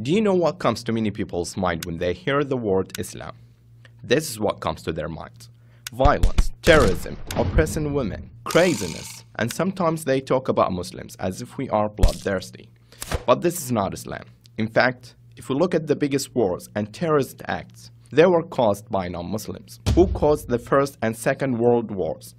Do you know what comes to many people's mind when they hear the word Islam? This is what comes to their minds: violence, terrorism, oppressing women, craziness, and sometimes they talk about Muslims as if we are bloodthirsty. But this is not Islam. In fact, if we look at the biggest wars and terrorist acts, they were caused by non-Muslims. Who caused the First and Second World Wars?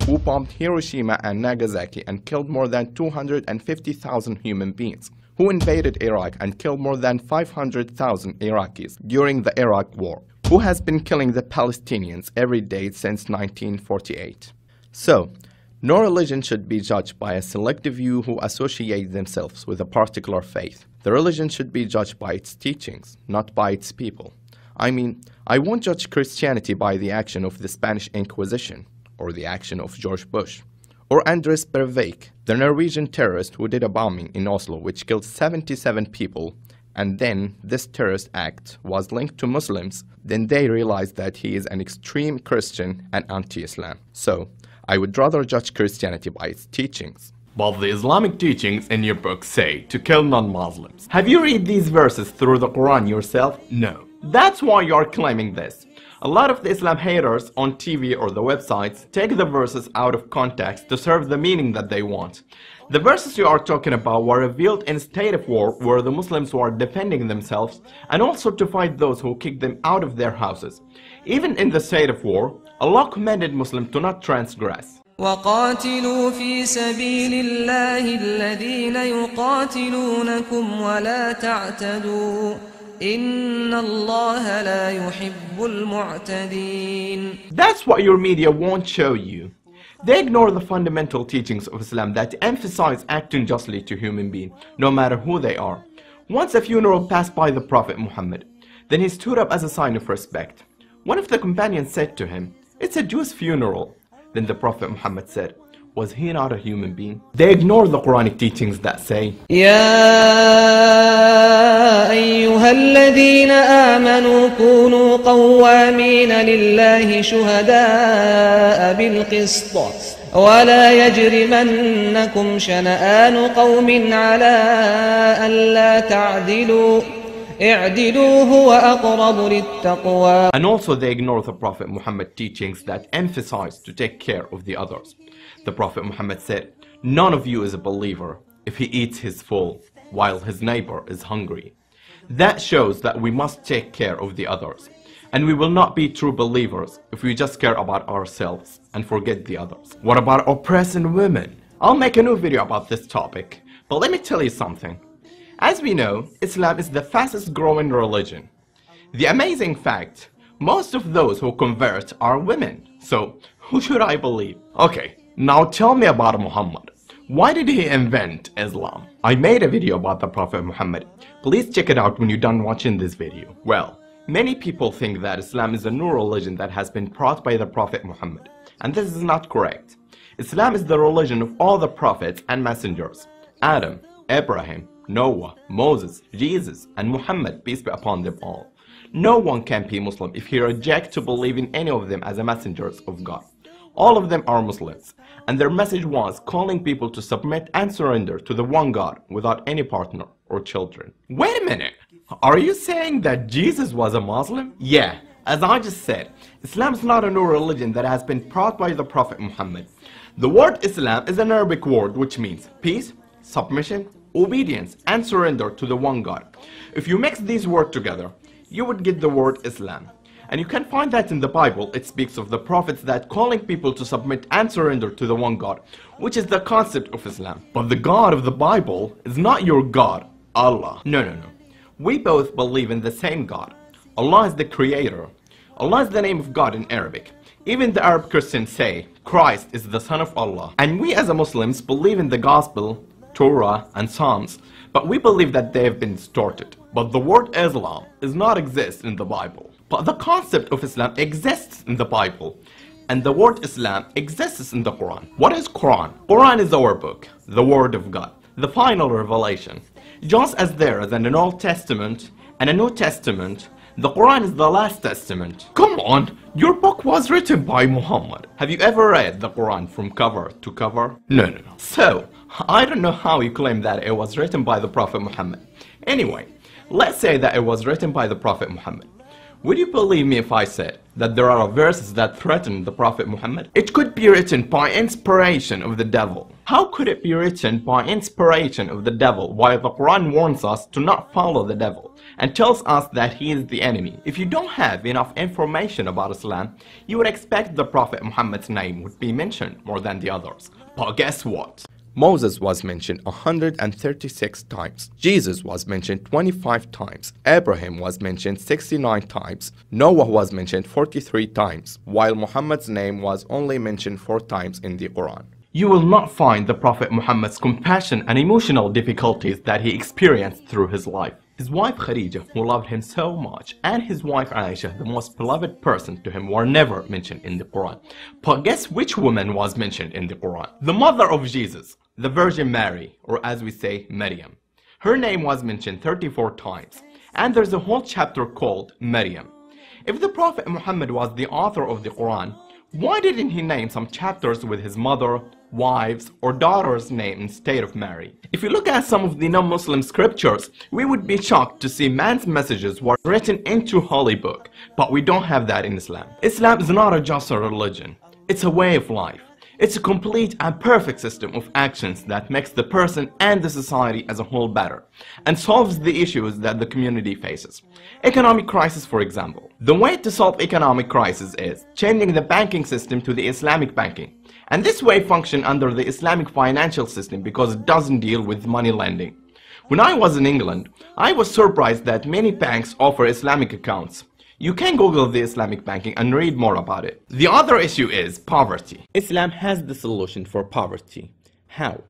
Who bombed Hiroshima and Nagasaki and killed more than 250,000 human beings? Who invaded Iraq and killed more than 500,000 Iraqis during the Iraq War? Who has been killing the Palestinians every day since 1948? So, no religion should be judged by a selective few who associate themselves with a particular faith. The religion should be judged by its teachings, not by its people. I mean, I won't judge Christianity by the action of the Spanish Inquisition, or the action of George Bush, or Anders Breivik, the Norwegian terrorist who did a bombing in Oslo which killed 77 people, and then this terrorist act was linked to Muslims. Then they realized that he is an extreme Christian and anti-Islam. So, I would rather judge Christianity by its teachings. But the Islamic teachings in your book say to kill non-Muslims. Have you read these verses through the Quran yourself? No. That's why you are claiming this. A lot of the Islam haters on TV or the websites take the verses out of context to serve the meaning that they want. The verses you are talking about were revealed in a state of war where the Muslims were defending themselves and also to fight those who kicked them out of their houses. Even in the state of war, Allah commanded Muslims to not transgress. وَقَاتِلُوا فِي سَبِيلِ اللَّهِ الَّذِينَ يُقَاتِلُونَكُمْ وَلَا تَعْتَدُوا إِنَّ اللَّهَ لَا يُحِبُّ الْمُعْتَدِينَ. That's what your media won't show you. They ignore the fundamental teachings of Islam that emphasize acting justly to human beings, no matter who they are. Once a funeral passed by the Prophet Muhammad, then he stood up as a sign of respect. One of the companions said to him, "It's a Jew's funeral." Then the Prophet Muhammad said, "Was he not a human being?" They ignore the Quranic teachings that say, يا أيها الذين آمنوا كونوا قوامين لله شهداء بالقسط ولا يجرمنكم شنآن قوم على ألا تعدلوا اعدلوا هو أقرب للتقوى. And also they ignore the Prophet Muhammad teachings that emphasize to take care of the others. The Prophet Muhammad said, "None of you is a believer if he eats his full while his neighbor is hungry." That shows that we must take care of the others. And we will not be true believers if we just care about ourselves and forget the others. What about oppressing women? I'll make a new video about this topic. But let me tell you something. As we know, Islam is the fastest growing religion. The amazing fact, most of those who convert are women. So, who should I believe? Okay, now tell me about Muhammad. Why did he invent Islam? I made a video about the Prophet Muhammad. Please check it out when you're done watching this video. Well, many people think that Islam is a new religion that has been brought by the Prophet Muhammad. And this is not correct. Islam is the religion of all the prophets and messengers. Adam, Abraham, Noah, Moses, Jesus, and Muhammad, peace be upon them all. No one can be Muslim if he rejects to believe in any of them as messengers of God. All of them are Muslims, and their message was calling people to submit and surrender to the one God without any partner or children. Wait a minute, are you saying that Jesus was a Muslim? Yeah, as I just said, Islam is not a new religion that has been brought by the Prophet Muhammad. The word Islam is an Arabic word which means peace, submission, obedience, and surrender to the one God. If you mix these words together, you would get the word Islam. And you can find that in the Bible. It speaks of the prophets that calling people to submit and surrender to the one God, which is the concept of Islam. But the God of the Bible is not your God, Allah. No. We both believe in the same God. Allah is the creator. Allah is the name of God in Arabic. Even the Arab Christians say Christ is the son of Allah. And we as Muslims believe in the Gospel, Torah, and Psalms, but we believe that they have been distorted. But the word Islam does not exist in the Bible. But the concept of Islam exists in the Bible, and the word Islam exists in the Quran. What is Quran? Quran is our book, the word of God, the final revelation. Just as there is an Old Testament and a New Testament, the Quran is the last testament. Come on, your book was written by Muhammad. Have you ever read the Quran from cover to cover? No. So, I don't know how you claim that it was written by the Prophet Muhammad. Anyway, Let's say that it was written by the Prophet Muhammad. Would you believe me if I said that there are verses that threaten the Prophet Muhammad? It could be written by inspiration of the devil. How could it be written by inspiration of the devil while the Quran warns us to not follow the devil and tells us that he is the enemy? If you don't have enough information about Islam, you would expect the Prophet Muhammad's name would be mentioned more than the others. But guess what? Moses was mentioned 136 times. Jesus was mentioned 25 times. Abraham was mentioned 69 times. Noah was mentioned 43 times, while Muhammad's name was only mentioned 4 times in the Quran. You will not find the Prophet Muhammad's compassion and emotional difficulties that he experienced through his life. His wife Khadija, who loved him so much, and his wife Aisha, the most beloved person to him, were never mentioned in the Quran. But guess which woman was mentioned in the Quran? The mother of Jesus, the Virgin Mary, or as we say, Maryam. Her name was mentioned 34 times, and there's a whole chapter called Maryam. If the Prophet Muhammad was the author of the Quran, why didn't he name some chapters with his mother, wives, or daughter's name instead of Mary? If you look at some of the non-Muslim scriptures, we would be shocked to see man's messages were written into holy book, but we don't have that in Islam. Islam is not just a religion, it's a way of life. It's a complete and perfect system of actions that makes the person and the society as a whole better and solves the issues that the community faces. Economic crisis, for example. The way to solve economic crisis is changing the banking system to the Islamic banking. And this way function under the Islamic financial system because it doesn't deal with money lending. When I was in England, I was surprised that many banks offer Islamic accounts. You can Google the Islamic banking and read more about it. The other issue is poverty. Islam has the solution for poverty. How?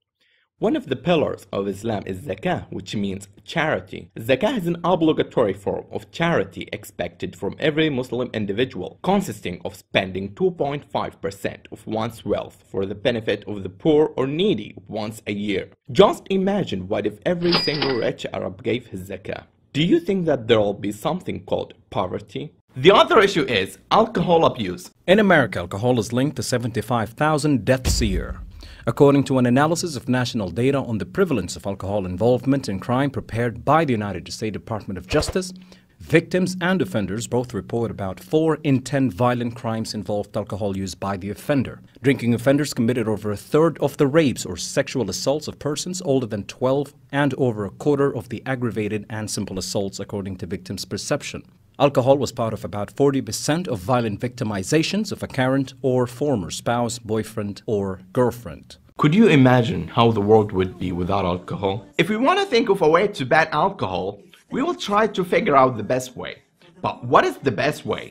One of the pillars of Islam is zakah, which means charity. Zakah is an obligatory form of charity expected from every Muslim individual, consisting of spending 2.5% of one's wealth for the benefit of the poor or needy once a year. Just imagine what if every single rich Arab gave his zakah. Do you think that there will be something called poverty? The other issue is alcohol abuse. In America, alcohol is linked to 75,000 deaths a year. According to an analysis of national data on the prevalence of alcohol involvement in crime prepared by the United States Department of Justice, victims and offenders both report about 4 in 10 violent crimes involved alcohol use by the offender. Drinking offenders committed over a third of the rapes or sexual assaults of persons older than 12 and over a quarter of the aggravated and simple assaults according to victims' perception. Alcohol was part of about 40% of violent victimizations of a current or former spouse, boyfriend, or girlfriend. Could you imagine how the world would be without alcohol? If we want to think of a way to ban alcohol, we will try to figure out the best way. But what is the best way?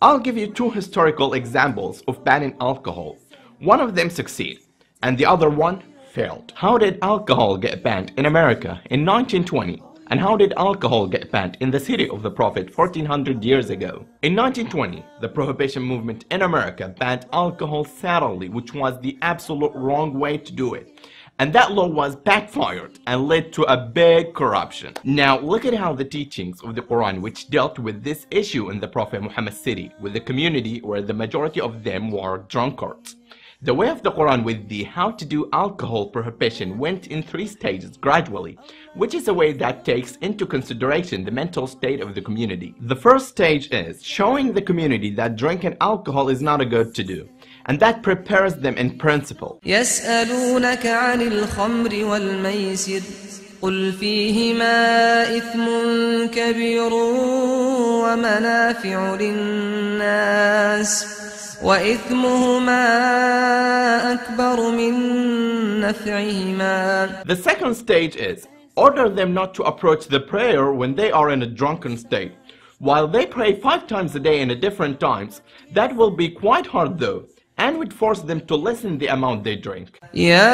I'll give you 2 historical examples of banning alcohol. One of them succeeded, and the other one failed. How did alcohol get banned in America in 1920? And how did alcohol get banned in the city of the Prophet 1400 years ago? In 1920, the Prohibition movement in America banned alcohol thoroughly, which was the absolute wrong way to do it. And that law was backfired and led to a big corruption. Now look at how the teachings of the Quran, which dealt with this issue in the Prophet Muhammad's city, with the community where the majority of them were drunkards. The way of the Quran with the how to do alcohol prohibition went in 3 stages gradually, which is a way that takes into consideration the mental state of the community. The first stage is showing the community that drinking alcohol is not a good to do, and that prepares them in principle. يسألونك عن الخمر والميسر قل فيهما إثم كبير ومنافع للناس وإثمهما أكبر من نفعهما. The second stage is order them not to approach the prayer when they are in a drunken state. While they pray 5 times a day in different times, that will be quite hard though, and would force them to lessen the amount they drink. يا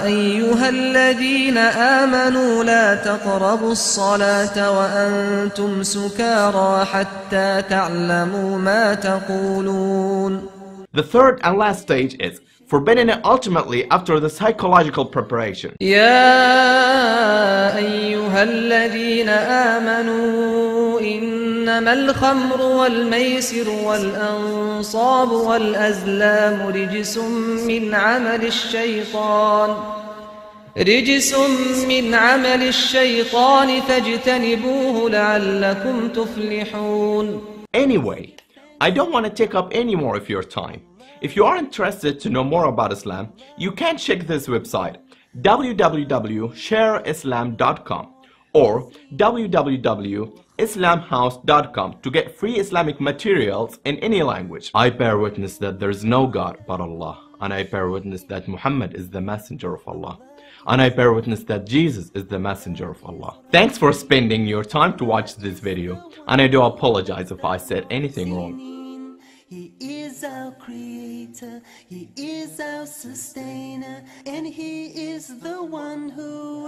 أيها الذين آمنوا لا تقربوا الصلاة وأنتم سكارى حتى تعلموا ما تقولون. The third and last stage is forbidding it ultimately after the psychological preparation. يا أيها الذين آمنوا إنما الخمر والميسر والأنصاب والأزلام رجس من عمل الشيطان رجس من عمل الشيطان فاجتنبوه لعلكم تفلحون. Anyway, I don't want to take up any more of your time. If you are interested to know more about Islam, you can check this website www.shareislam.com or www.islamhouse.com to get free Islamic materials in any language. I bear witness that there is no God but Allah, and I bear witness that Muhammad is the messenger of Allah, and I bear witness that Jesus is the messenger of Allah. Thanks for spending your time to watch this video, and I do apologize if I said anything wrong. He is our creator, He is our sustainer, and He is the one who